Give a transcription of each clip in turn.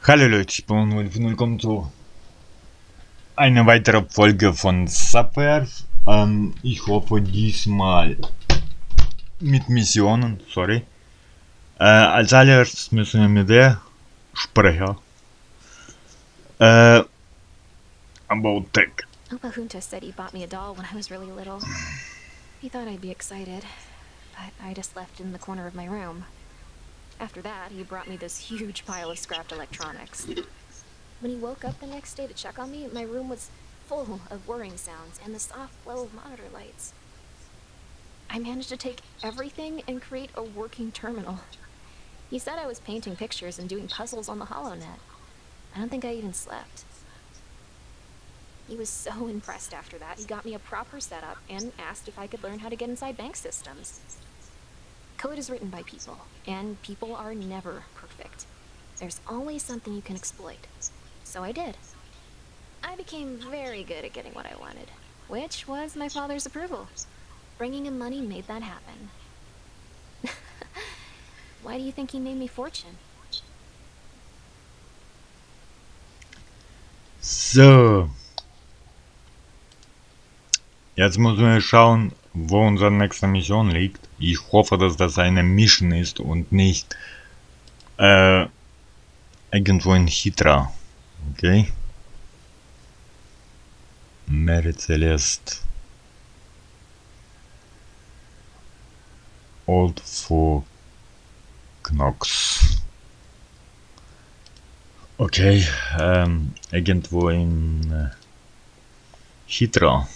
Hallo Leute, ich bin und willkommen zu einer weiteren Folge von Subverse. Ich hoffe diesmal mit Missionen, sorry. Als allererstes müssen wir mit der Sprecher. About tech. Opa Junta said he bought me a doll when I was really little. He thought I'd be excited, but I just left it in the corner of my room. After that, he brought me this huge pile of scrapped electronics. When he woke up the next day to check on me, my room was full of whirring sounds and the soft glow of monitor lights. I managed to take everything and create a working terminal. He said I was painting pictures and doing puzzles on the HoloNet. I don't think I even slept. He was so impressed after that, he got me a proper setup and asked if I could learn how to get inside bank systems. Code is written by people, and people are never perfect. There's always something you can exploit. So I did. I became very good at getting what I wanted, which was my father's approval. Bringing him money made that happen. Why do you think he named me Fortune? So. Jetzt müssen wir schauen, wo unsere nächste Mission liegt. Ich hoffe, dass das eine Mission ist und nicht irgendwo in Hydra. Okay? Mary Celeste. Old for Knox. Okay, irgendwo in Hydra.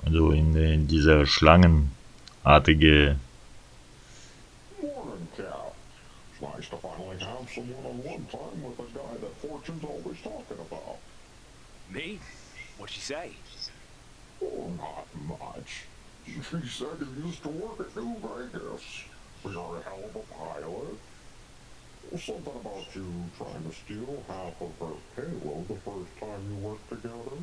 Also in dieser schlangenartige. Morning, Cal. It's nice to finally have some one-on-one time with a guy that Fortune's always talking about. Me? What'd she say? Oh, not much. She said you used to work at New Vegas. You're a hell of a pilot. Something about you trying to steal half of her payload the first time you worked together.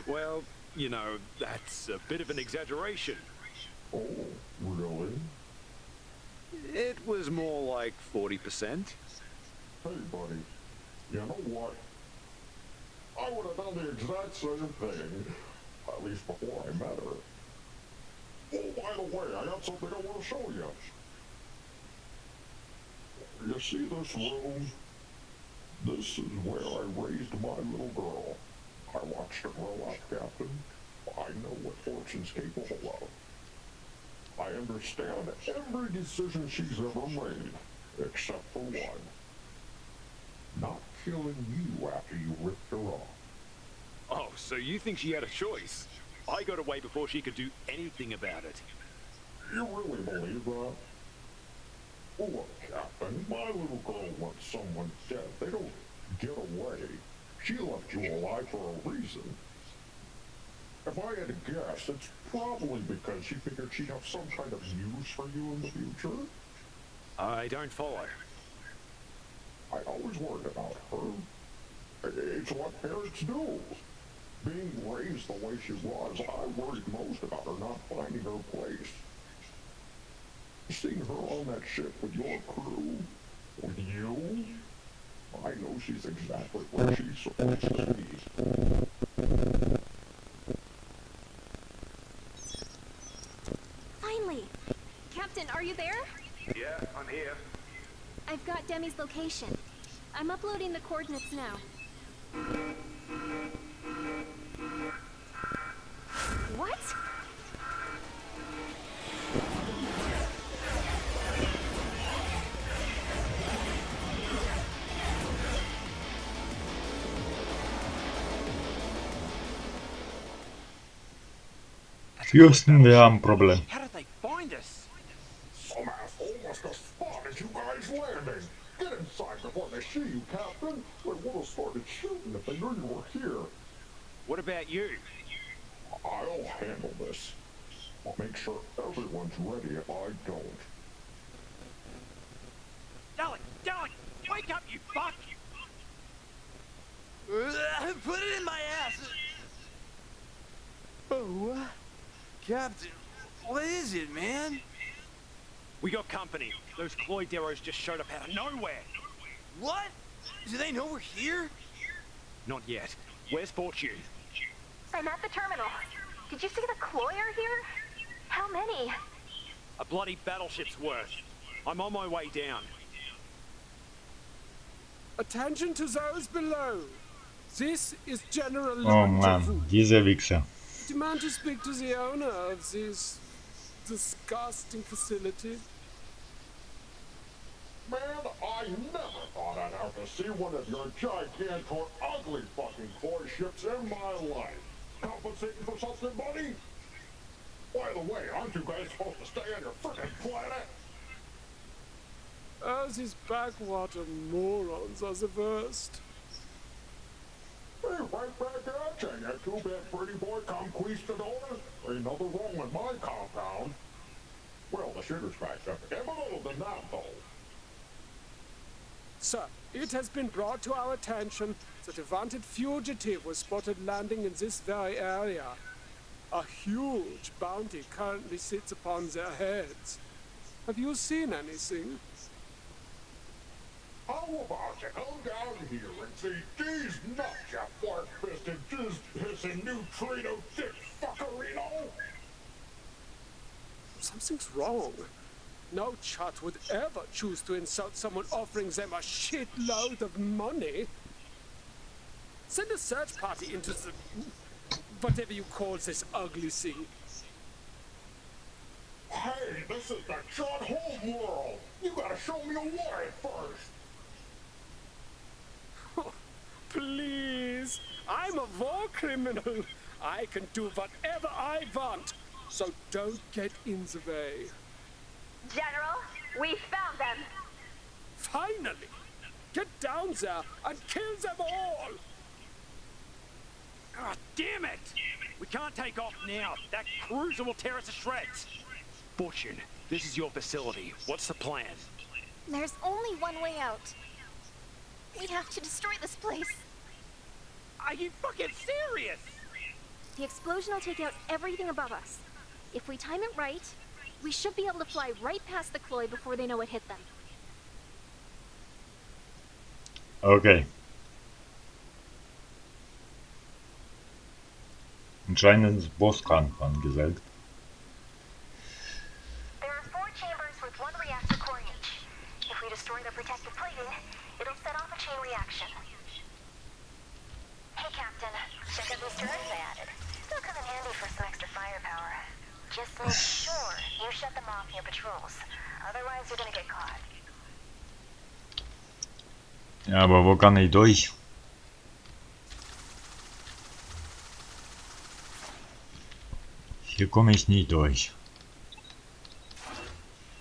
Well, you know, that's a bit of an exaggeration. Oh, really? It was more like 40%. Hey, buddy. You know what? I would have done the exact same thing, at least before I met her. Oh, by the way, I got something I want to show you. You see this room? This is where I raised my little girl. I watched her grow up, Captain. I know what Fortune's capable of. I understand every decision she's ever made, except for one. Not killing you after you ripped her off. Oh, so you think she had a choice? I got away before she could do anything about it. You really believe that? Well, look, Captain, my little girl wants someone dead. They don't get away. She left you alive for a reason. If I had to guess, it's probably because she figured she'd have some kind of use for you in the future. I don't follow. I always worried about her. It's what parents do. Being raised the way she was, I worried most about her not finding her place. Seeing her on that ship with your crew, with you, I know she's exactly where she's supposed to be. Finally! Captain, are you there? Yeah, I'm here. I've got Demi's location. I'm uploading the coordinates now. What? Houston, wir haben ein Problem. How did they find us? Some asshole must have spotted you guys landing. Get inside before they see you, Captain. They would have started shooting if they knew you were here. What about you? I'll handle this. I'll make sure everyone's ready if I don't. Darling, wake up, you fuck! Put it in my ass! Oh, Captain, what is it, man? We got company. Those Cloyd Darrows just showed up out of nowhere. What? Do they know we're here? Not yet. Where's Fortune? I'm at the terminal. Did you see the Cloyer here? How many? A bloody battleship's worth. I'm on my way down. Attention to those below. This is General Oh Mann, Rendezvous. diese Wichser. Demand to speak to the owner of this disgusting facility. Man, I never thought I'd have to see one of your gigantor ugly fucking toy ships in my life. Compensating for something, buddy? By the way, aren't you guys supposed to stay on your frickin' planet? Oh, these backwater morons are the worst. Hey, right back at you, you two-bit pretty boy conquistador. Ain't nothing wrong with my compound. Well, the shooter strikes up again, but other than that, though. Sir, it has been brought to our attention that a wanted fugitive was spotted landing in this very area. A huge bounty currently sits upon their heads. Have you seen anything? How about you come down here and see these nuts, you fart-fisted, jizz-pissing neutrino dick fuckerino? Something's wrong. No chut would ever choose to insult someone offering them a shitload of money. Send a search party into the... whatever you call this ugly thing. Hey, this is the Chud home world. You gotta show me a warrant first. Please, I'm a war criminal. I can do whatever I want, so don't get in the way. General, we found them. Finally! Get down there and kill them all! Ah, damn it! We can't take off now. That cruiser will tear us to shreds. Fortune, this is your facility. What's the plan? There's only one way out. We have to destroy this place. Are you fucking serious? The explosion will take out everything above us. If we time it right, we should be able to fly right past the Cloy before they know it hit them. Okay. Anscheinend ist Bosskampf angesagt. There are 4 chambers with 1 reactor core each. If we destroy the protective plating, it'll set off a chain reaction. Hey, Captain. Check out these turrets I added. They'll come in handy for some extra firepower. Just make sure you shut them off in your patrols. Otherwise, you're gonna get caught. Ja, aber wo kann ich durch? Hier komme ich nie durch.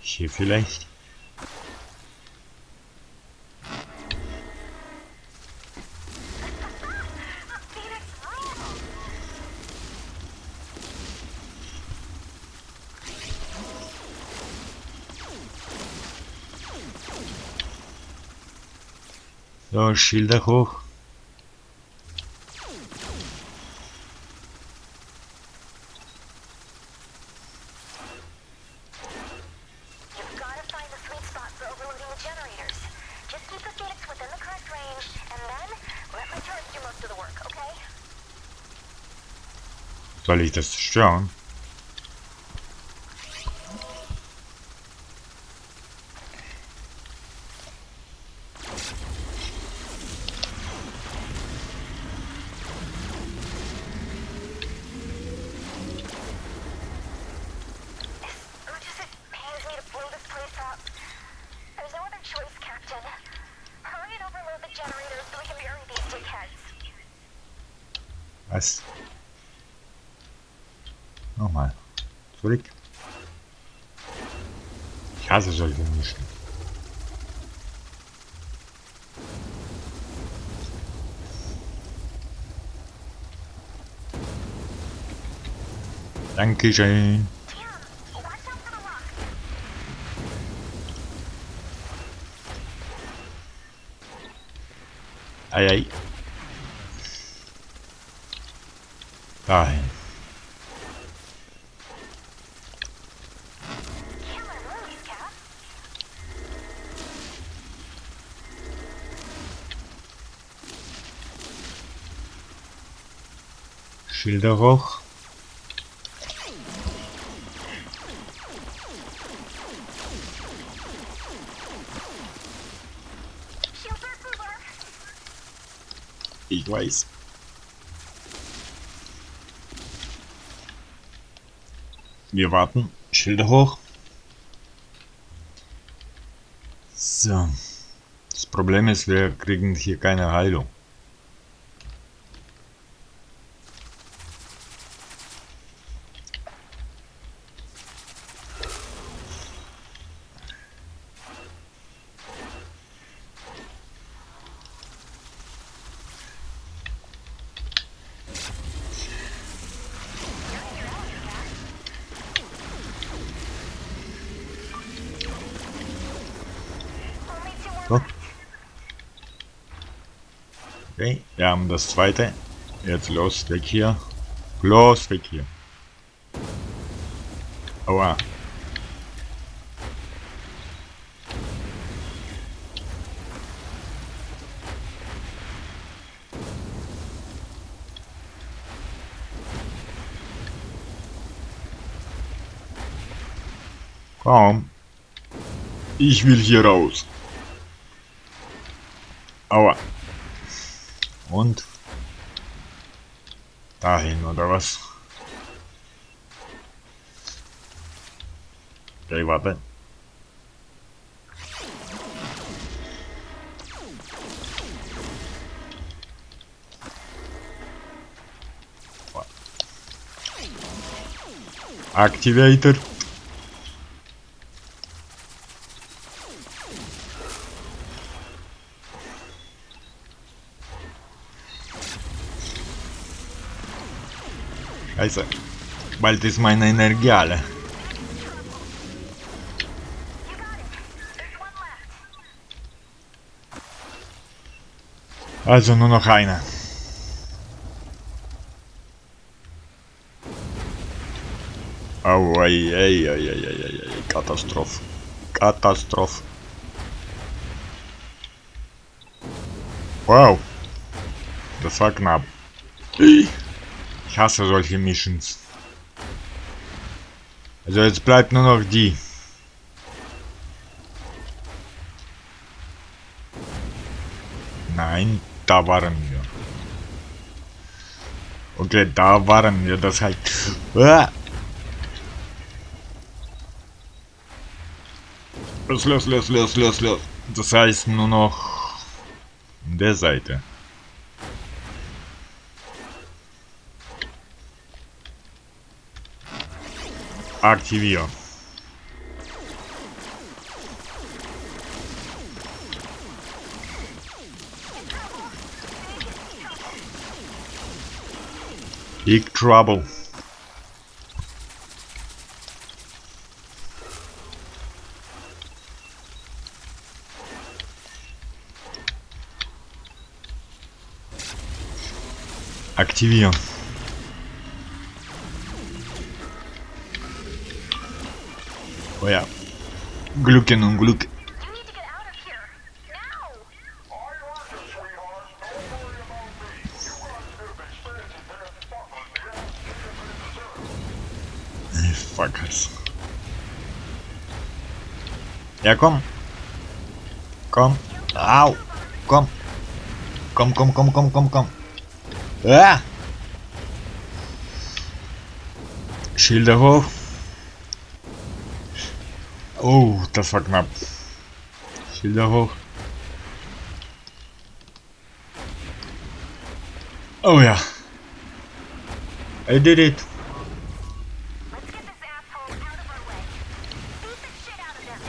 Hier vielleicht? So, Schilder hoch. You've got to find the sweet spot for overloading the generators. Just keep the phoenix within the correct range, and then let my turrets do most of the work, okay? Soll ich das zerstören? Was? Nochmal. Zurück. Ich hasse solche Mischen. Dankeschön. Ei, ei. Dahin. Schilder hoch. Ich weiß. Wir warten. Schilder hoch. So. Das Problem ist, wir kriegen hier keine Heilung. So. Okay, wir haben das zweite. Jetzt los, weg hier. Los, weg hier. Aua. Komm. Ich will hier raus. Aua. Und? Dahin, oder was? Okay, warte. Activator. Scheiße. Bald ist meine Energie alle. Also nur noch eine. Oh, ey. Katastrophe. Katastrophe. Wow. Das war knapp. Ich hasse solche Missions. Also jetzt bleibt nur noch die. Nein, da waren wir. Okay, da waren wir. Das heißt... Los. Das heißt nur noch... der Seite. Aktivieren. Big Trouble. Aktivieren. Oh ja. Glück in Unglück. I want it, sweetheart. Don't worry about me. You got a big fancy pair of fuckers here. Fuckers. Ja, komm. Komm. Au. Komm. Komm. Ah. Schilder hoch. Oh, das war knapp. Schilder hoch. Oh ja. I did it. Let's get this asshole out of our way. Beat the shit out of them.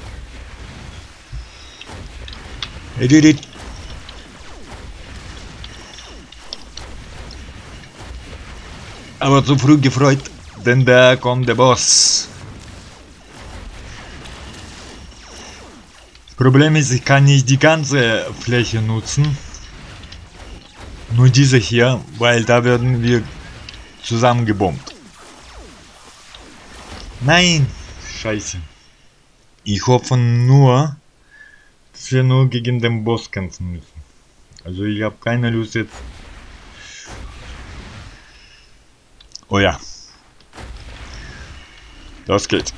I did it. Aber zu früh gefreut, denn da kommt der Boss. Problem ist, ich kann nicht die ganze Fläche nutzen. Nur diese hier, weil da werden wir zusammengebombt. Nein! Scheiße. Ich hoffe nur, dass wir nur gegen den Boss kämpfen müssen. Also ich habe keine Lust jetzt Oh ja. Das geht.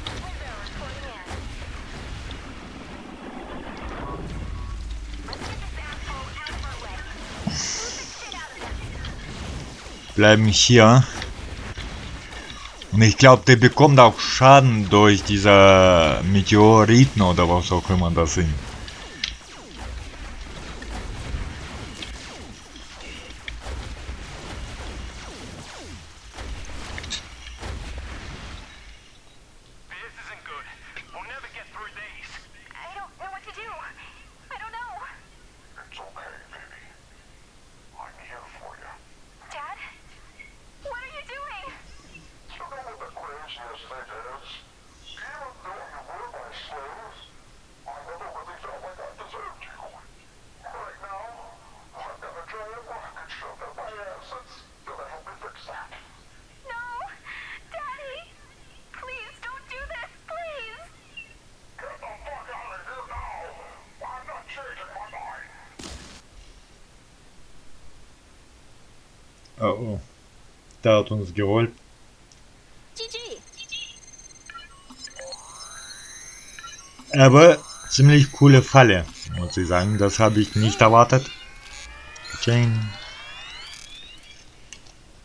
Bleiben hier. Und ich glaube, der bekommt auch Schaden durch diese Meteoriten oder was auch immer das sind. Oh oh. Der hat uns geholt. GG. Aber ziemlich coole Falle, muss ich sagen. Das habe ich nicht erwartet. Okay.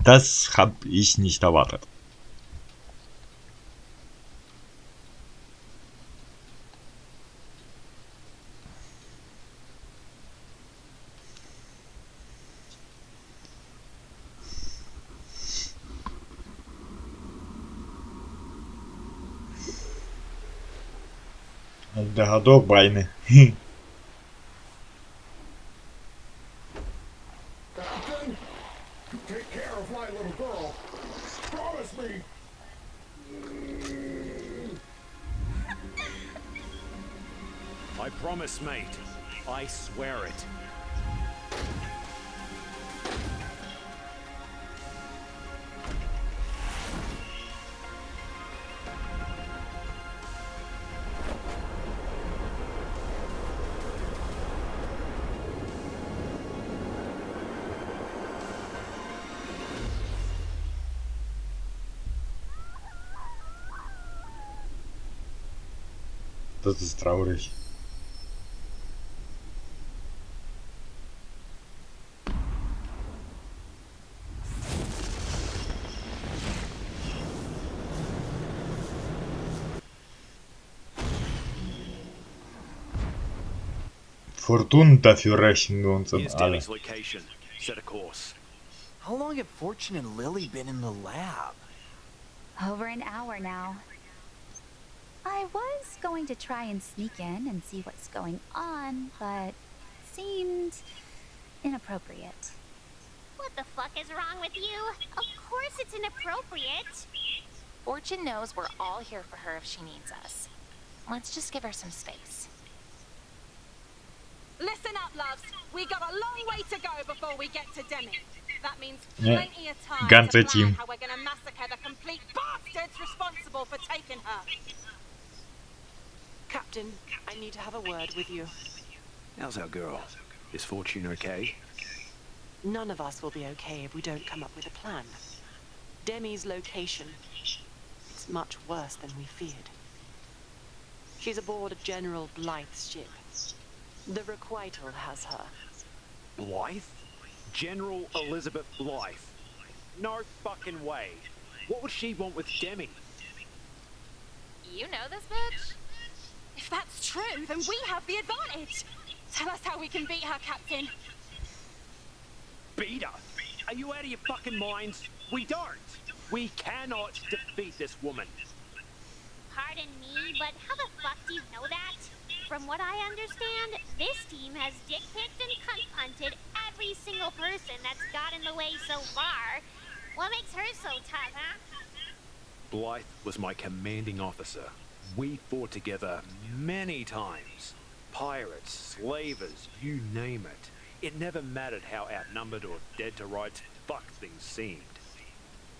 Das habe ich nicht erwartet. Der hat auch Beine. Captain, take care of my little girl. Promise me. I promise, mate. I swear it. Das ist traurig. Fortun, dafür rechnen wir uns Here's alle. Demi's location. Set a course. How long have Fortune and Lily been in the lab? Over an hour now. I was going to try and sneak in and see what's going on, but it seemed inappropriate. What the fuck is wrong with you? Of course it's inappropriate. Fortune knows we're all here for her if she needs us. Let's just give her some space. Listen up, loves. We got a long way to go before we get to Demi. That means Yeah. plenty of time Ganze to plan Team. how we're gonna massacre the complete bastards responsible for taking her. Captain, I need to have a word with you. How's our girl? Is Fortune okay? None of us will be okay if we don't come up with a plan. Demi's location. It's much worse than we feared. She's aboard a General Blythe's ship. The requital has her. Blythe? General Elizabeth Blythe? No fucking way. What would she want with Demi? You know this bitch? If that's true, then we have the advantage. Tell us how we can beat her, Captain. Beat her? Are you out of your fucking minds? We don't. We cannot defeat this woman. Pardon me, but how the fuck do you know that? From what I understand, this team has dick-picked and cunt-punted every single person that's got in the way so far. What makes her so tough, huh? Blythe was my commanding officer. We fought together many times. Pirates, slavers, you name it. It never mattered how outnumbered or dead to rights fuck things seemed.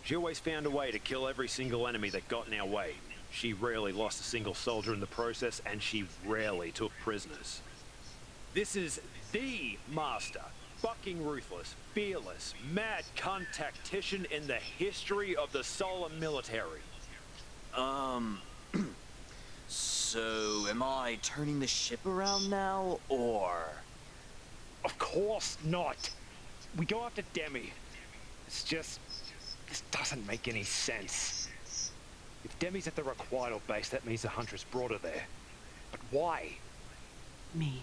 She always found a way to kill every single enemy that got in our way. She rarely lost a single soldier in the process, and she rarely took prisoners. This is the master, fucking ruthless, fearless, mad cunt tactician in the history of the solar military. So am I turning the ship around now, or? Of course not. We go after Demi. This doesn't make any sense. If Demi's at the Requital base, that means the Huntress brought her there. But why? Me.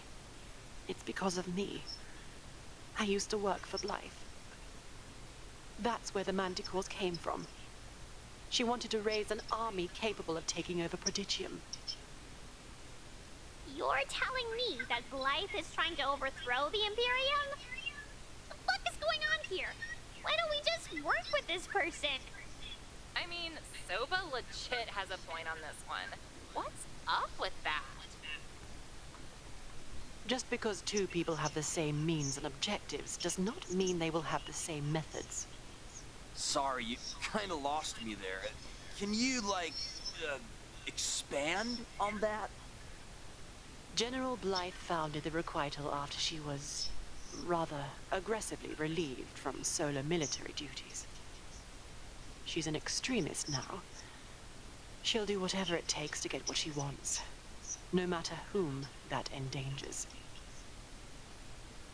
It's because of me. I used to work for Blythe. That's where the Manticores came from. She wanted to raise an army capable of taking over Prodigium. You're telling me that Blythe is trying to overthrow the Imperium? What the fuck is going on here? Why don't we just work with this person? I mean, Soba legit has a point on this one. What's up with that? Just because two people have the same means and objectives does not mean they will have the same methods. Sorry, you kinda lost me there. Can you, like, expand on that? General Blythe founded the Requital after she was rather aggressively relieved from solar military duties. She's an extremist now. She'll do whatever it takes to get what she wants, no matter whom that endangers.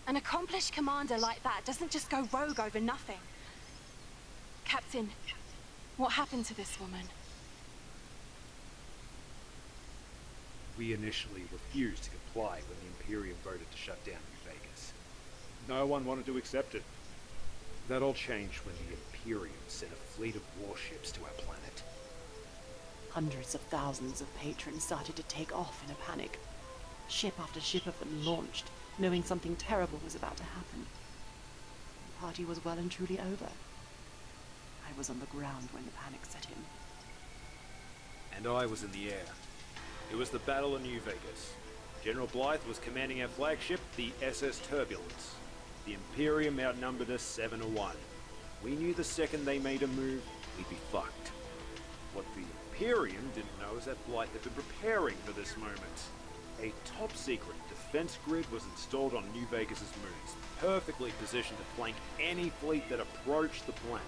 An accomplished commander like that doesn't just go rogue over nothing. Captain, what happened to this woman? We initially refused to comply when the Imperium voted to shut down New Vegas. No one wanted to accept it. That all changed when the Imperium sent a fleet of warships to our planet. Hundreds of thousands of patrons started to take off in a panic. Ship after ship of them launched, knowing something terrible was about to happen. The party was well and truly over. I was on the ground when the panic set in. And I was in the air. It was the Battle of New Vegas. General Blythe was commanding our flagship, the SS Turbulence. The Imperium outnumbered us 7-1. We knew the second they made a move, we'd be fucked. What the Imperium didn't know is that Blythe had been preparing for this moment. A top-secret defense grid was installed on New Vegas' moons, perfectly positioned to flank any fleet that approached the planet.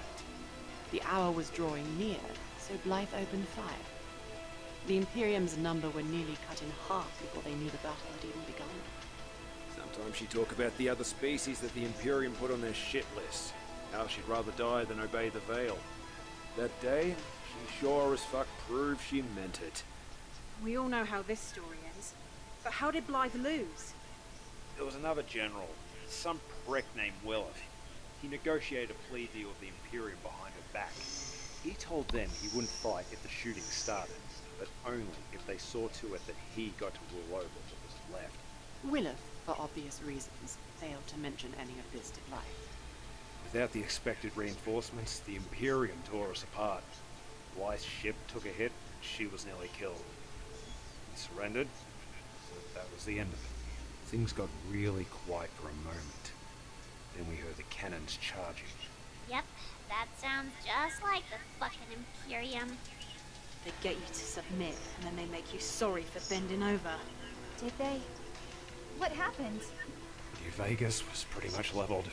The hour was drawing near, so Blythe opened fire. The Imperium's number were nearly cut in half before they knew the battle had even begun. Sometimes she'd talk about the other species that the Imperium put on their shit list. How she'd rather die than obey the Veil. That day, she sure as fuck proved she meant it. We all know how this story ends. But how did Blythe lose? There was another general, some prick named Willett. He negotiated a plea deal with the Imperium behind her back. He told them he wouldn't fight if the shooting started, but only if they saw to it that he got to rule over what was left. Willeth, for obvious reasons, failed to mention any of this to Blythe. Without the expected reinforcements, the Imperium tore us apart. Blythe's ship took a hit, and she was nearly killed. We surrendered, so that was the end of it. Things got really quiet for a moment. Then we heard the cannons charging. Yep, that sounds just like the fucking Imperium. They get you to submit, and then they make you sorry for bending over. Did they? What happened? New Vegas was pretty much leveled.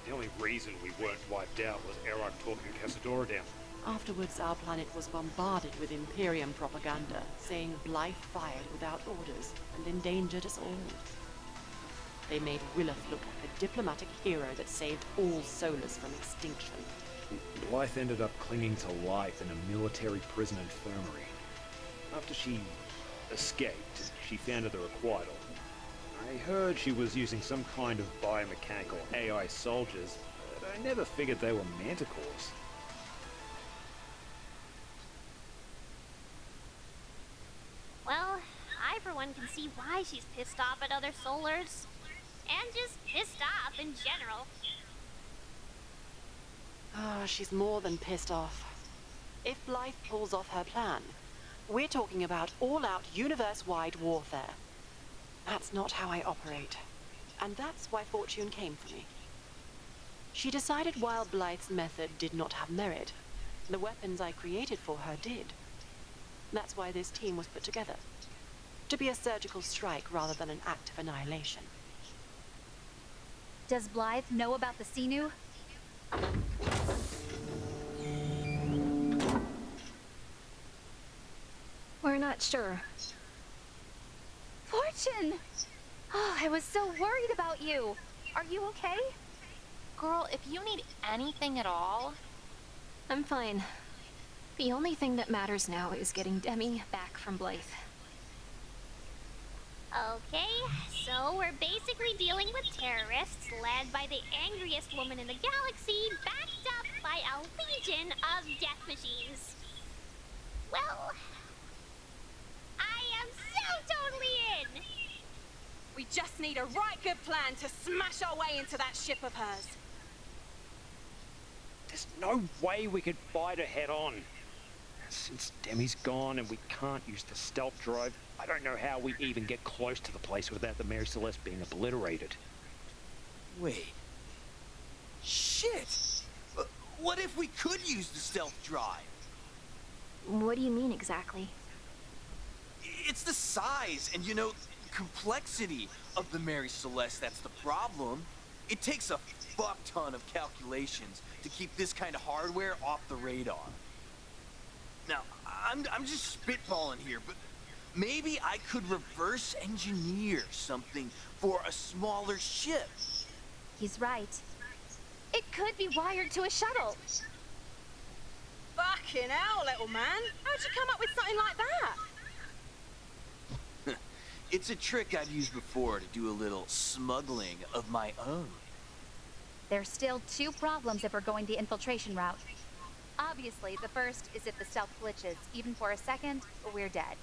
The only reason we weren't wiped out was Erok talking Casadora down. Afterwards, our planet was bombarded with Imperium propaganda, saying Blythe fired without orders and endangered us all. They made Willeth look like a diplomatic hero that saved all Solars from extinction. Blythe ended up clinging to life in a military prison infirmary. After she escaped, she founded the Requital. I heard she was using some kind of biomechanical AI soldiers, but I never figured they were manticores. Well, I for one can see why she's pissed off at other Solars. And just pissed off in general. Ah, she's more than pissed off. If Blythe pulls off her plan, we're talking about all-out universe-wide warfare. That's not how I operate. And that's why Fortune came for me. She decided while Blythe's method did not have merit, the weapons I created for her did. That's why this team was put together. To be a surgical strike rather than an act of annihilation. Does Blythe know about the Sinu? We're not sure. Fortune! Oh, I was so worried about you. Are you okay? Girl, if you need anything at all... I'm fine. The only thing that matters now is getting Demi back from Blythe. Okay, so we're basically dealing with terrorists led by the angriest woman in the galaxy, backed up by a legion of death machines. Well, I am so totally in! We just need a right good plan to smash our way into that ship of hers. There's no way we could fight her head on. Since Demi's gone and we can't use the stealth drive, I don't know how we even get close to the place without the Mary Celeste being obliterated. Wait. Shit! What if we could use the stealth drive? What do you mean exactly? It's the size and, you know, complexity of the Mary Celeste that's the problem. It takes a fuck ton of calculations to keep this kind of hardware off the radar. Now, I'm just spitballing here, but maybe I could reverse engineer something for a smaller ship. He's right. It could be wired to a shuttle. Fucking hell, little man. How'd you come up with something like that? It's a trick I've used before to do a little smuggling of my own. There's still two problems if we're going the infiltration route. Obviously, the first is if the stealth glitches, even for a second, we're dead.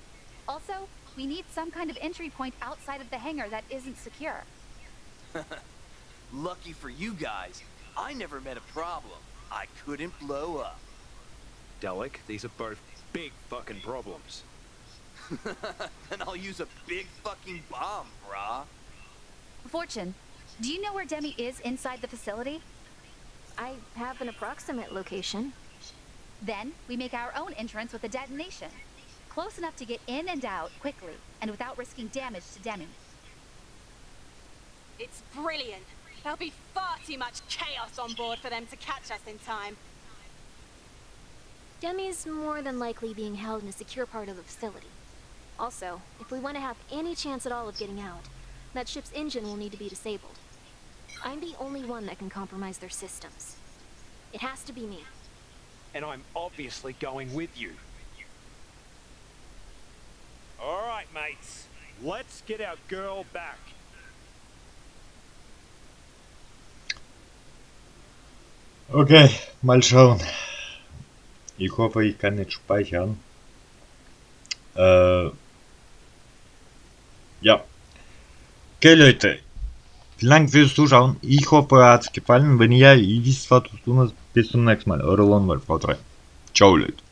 Also, we need some kind of entry point outside of the hangar that isn't secure. Lucky for you guys, I never met a problem I couldn't blow up. Dalek, these are both big fucking problems. Then I'll use a big fucking bomb, brah. Fortune, do you know where Demi is inside the facility? I have an approximate location. Then, we make our own entrance with a detonation. Close enough to get in and out quickly, and without risking damage to Demi. It's brilliant. There'll be far too much chaos on board for them to catch us in time. Demi's more than likely being held in a secure part of the facility. Also, if we want to have any chance at all of getting out, that ship's engine will need to be disabled. I'm the only one that can compromise their systems. It has to be me. And I'm obviously going with you. Alright, mates. Let's get our girl back. Okay, mal schauen. Ich hoffe, ich kann nicht speichern. Ja. Okay, Leute. Vielen Dank fürs Zuschauen. Ich hoffe, euch hat es gefallen. Wenn ja, ihr wisst, was zu tun ist. Bis zum nächsten Mal. Eure Lone Wolf. Haut rein. Ciao, Leute.